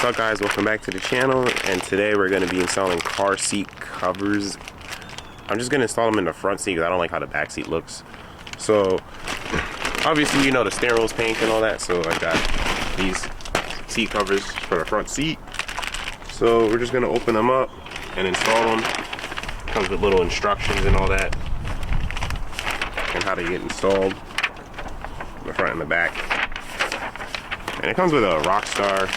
up guys, welcome back to the channel, and today we're going to be installing car seat covers. I'm just going to install them in the front seat because I don't like how the back seat looks. So obviously you know the steering wheel's pink and all that, so I got these seat covers for the front seat. So we're just going to open them up and install them. Comes with little instructions and all that, and how they get installed, the front and the back. And it comes with a Rockstar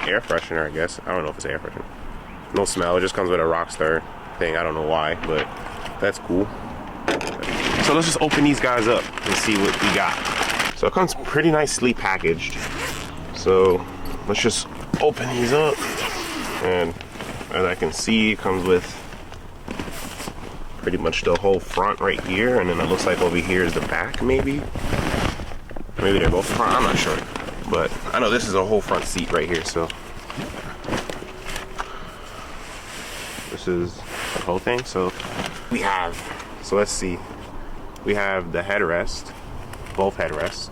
air freshener, I guess. I don't know if it's air freshener. No smell, it just comes with a Rockstar thing. I don't know why, but that's cool. So let's just open these guys up and see what we got. So it comes pretty nicely packaged. So let's just open these up. And as I can see, it comes with pretty much the whole front right here. And then it looks like over here is the back, maybe. Maybe they're both front, I'm not sure. But I know this is a whole front seat right here, so. This is the whole thing. So we have, so let's see. We have the headrest, both headrests.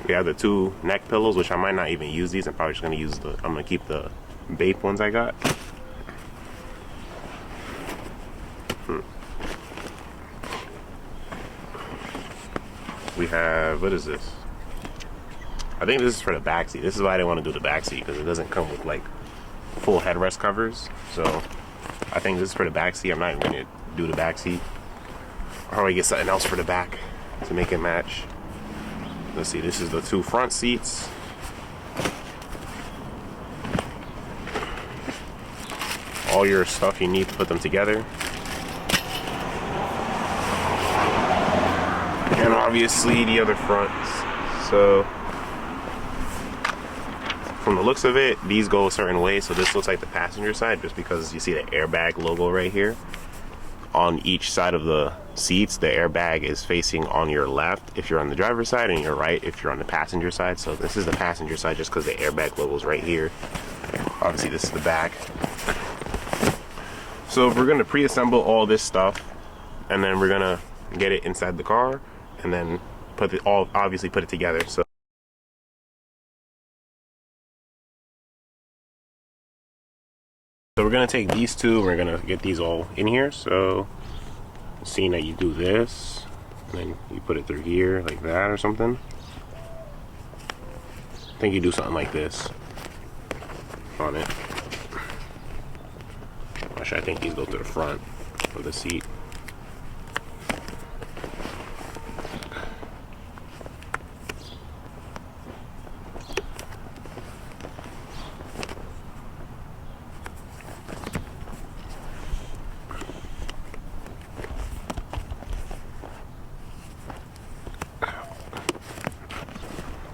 We have the two neck pillows, which I might not even use these. I'm probably just gonna use I'm gonna keep the Bape ones I got. We have, what is this? I think this is for the back seat. This is why I didn't want to do the back seat, because it doesn't come with like full headrest covers. So I think this is for the back seat. I'm not even going to do the back seat. I'll probably get something else for the back to make it match. Let's see, this is the two front seats. All your stuff you need to put them together. And obviously the other fronts. So from the looks of it, these go a certain way. So this looks like the passenger side, just because you see the airbag logo right here. On each side of the seats, the airbag is facing on your left if you're on the driver's side, and your right if you're on the passenger side. So this is the passenger side just because the airbag logo is right here. Obviously this is the back. So we're gonna pre-assemble all this stuff, and then we're gonna get it inside the car, and then obviously put it together. So we're gonna take these two, we're gonna get these all in here. So seeing that you do this, and then you put it through here like that or something. I think you do something like this on it. Actually, I think these go to the front of the seat.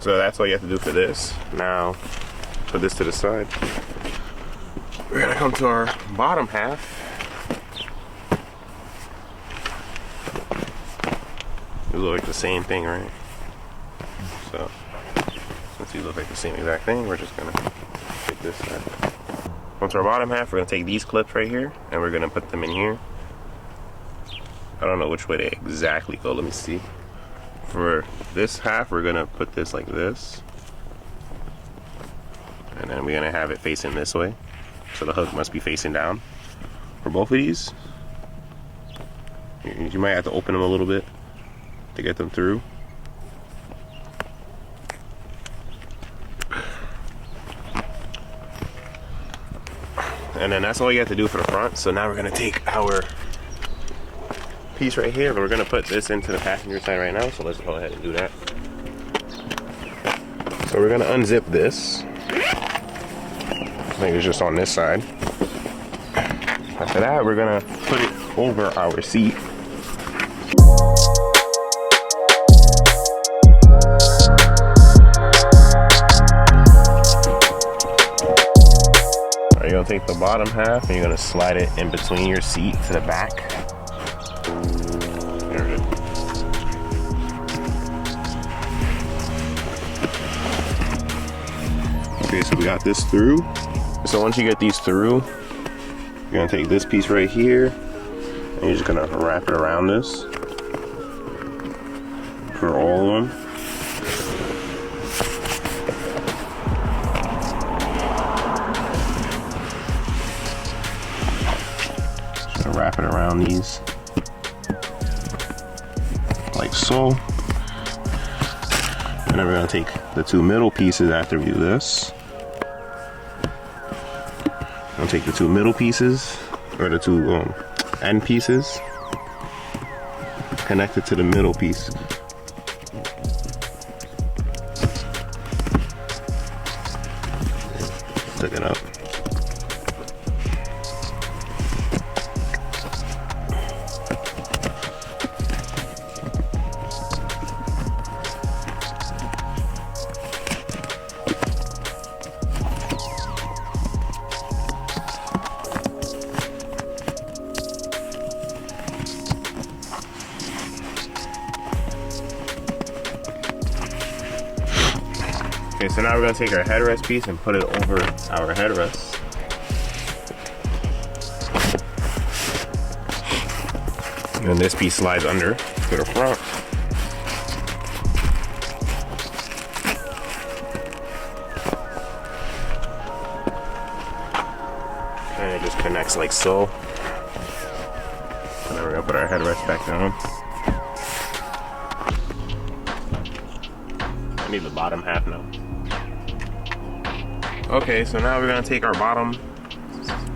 So that's all you have to do for this. Now, put this to the side. We're gonna come to our bottom half. These look like the same thing, right? So, since these look like the same exact thing, we're just gonna take this side. Onto our bottom half, we're gonna take these clips right here, and we're gonna put them in here. I don't know which way they exactly go, let me see. For this half, we're gonna put this like this, and then we're gonna have it facing this way, so the hook must be facing down. For both of these, you might have to open them a little bit to get them through. And then that's all you have to do for the front. So now we're gonna take our piece right here, but we're gonna put this into the passenger side right now, so let's go ahead and do that. So we're gonna unzip this. I think it's just on this side. After that, we're gonna put it over our seat. You're gonna take the bottom half and you're gonna slide it in between your seat to the back. Okay, so we got this through. So once you get these through, you're gonna take this piece right here and you're just gonna wrap it around this for all of them. around these like so. And then we're gonna take the two middle pieces after we do this. I'll take the two middle pieces, or the two end pieces, connect it to the middle piece. Hook it up. Okay, so now we're gonna take our headrest piece and put it over our headrest. And this piece slides under to the front. And it just connects like so. And then we're gonna put our headrest back down. I need the bottom half now. Okay, so now we're gonna take our bottom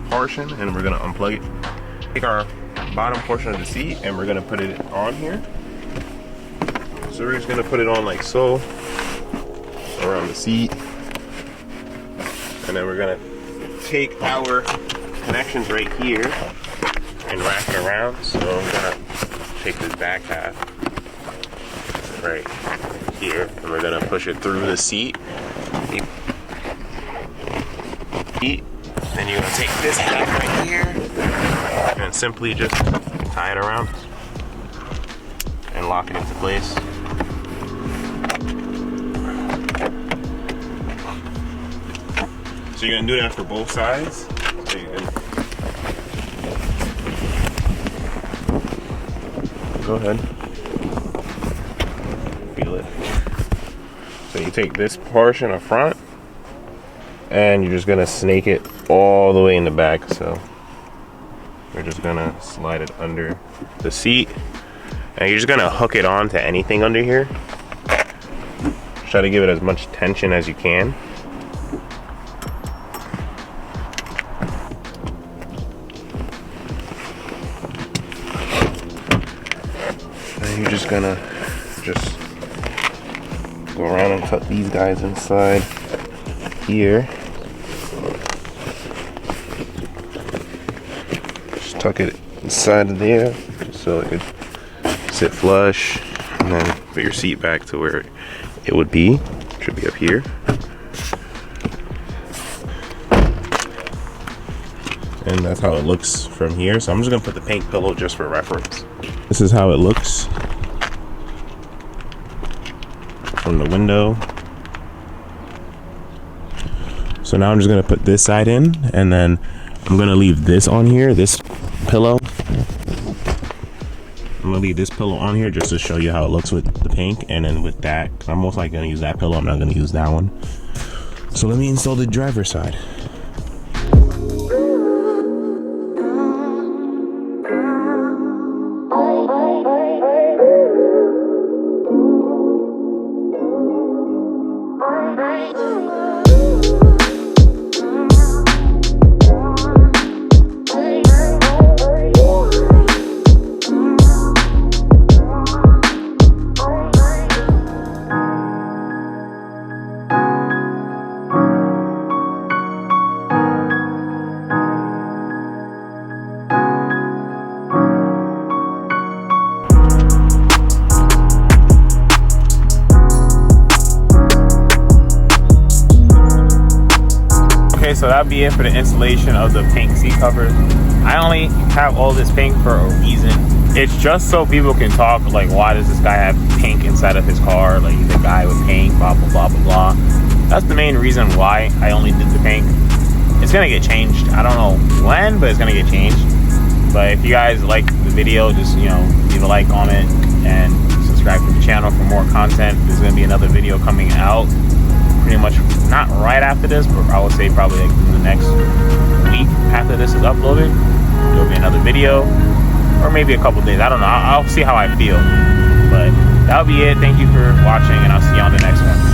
portion and we're gonna unplug it. Take our bottom portion of the seat and we're gonna put it on here. So we're just gonna put it on like so, around the seat. And then we're gonna take our connections right here and wrap it around. So I'm gonna take this back half right here and we're gonna push it through the seat. Then you're gonna take this half right here and simply just tie it around and lock it into place. So you're gonna do that for both sides. So you can go ahead, feel it. So you take this portion up front and you're just gonna snake it all the way in the back. So we're just gonna slide it under the seat and you're just gonna hook it on to anything under here. Try to give it as much tension as you can. And you're just gonna go around and tuck these guys inside here. Just tuck it inside of there so it could sit flush, and then put your seat back to where it would be. It should be up here. And that's how it looks from here. So I'm just gonna put the pink pillow just for reference. This is how it looks from the window. So now I'm just gonna put this side in, and then I'm gonna leave this on here, this pillow. I'm gonna leave this pillow on here just to show you how it looks with the pink, and then with that, because I'm most likely gonna use that pillow, I'm not gonna use that one. So let me install the driver's side. So that'll be it for the installation of the pink seat covers. I only have all this pink for a reason. It's just so people can talk like, why does this guy have pink inside of his car? Like, he's a guy with pink, blah, blah, blah, blah, blah. That's the main reason why I only did the pink. It's gonna get changed. I don't know when, but it's gonna get changed. But if you guys like the video, just, you know, leave a like on it and subscribe to the channel for more content. There's gonna be another video coming out pretty much not right after this, but I would say probably like in the next week after this is uploaded. There'll be another video. or maybe a couple days. I don't know. I'll see how I feel. But that'll be it. Thank you for watching, and I'll see you on the next one.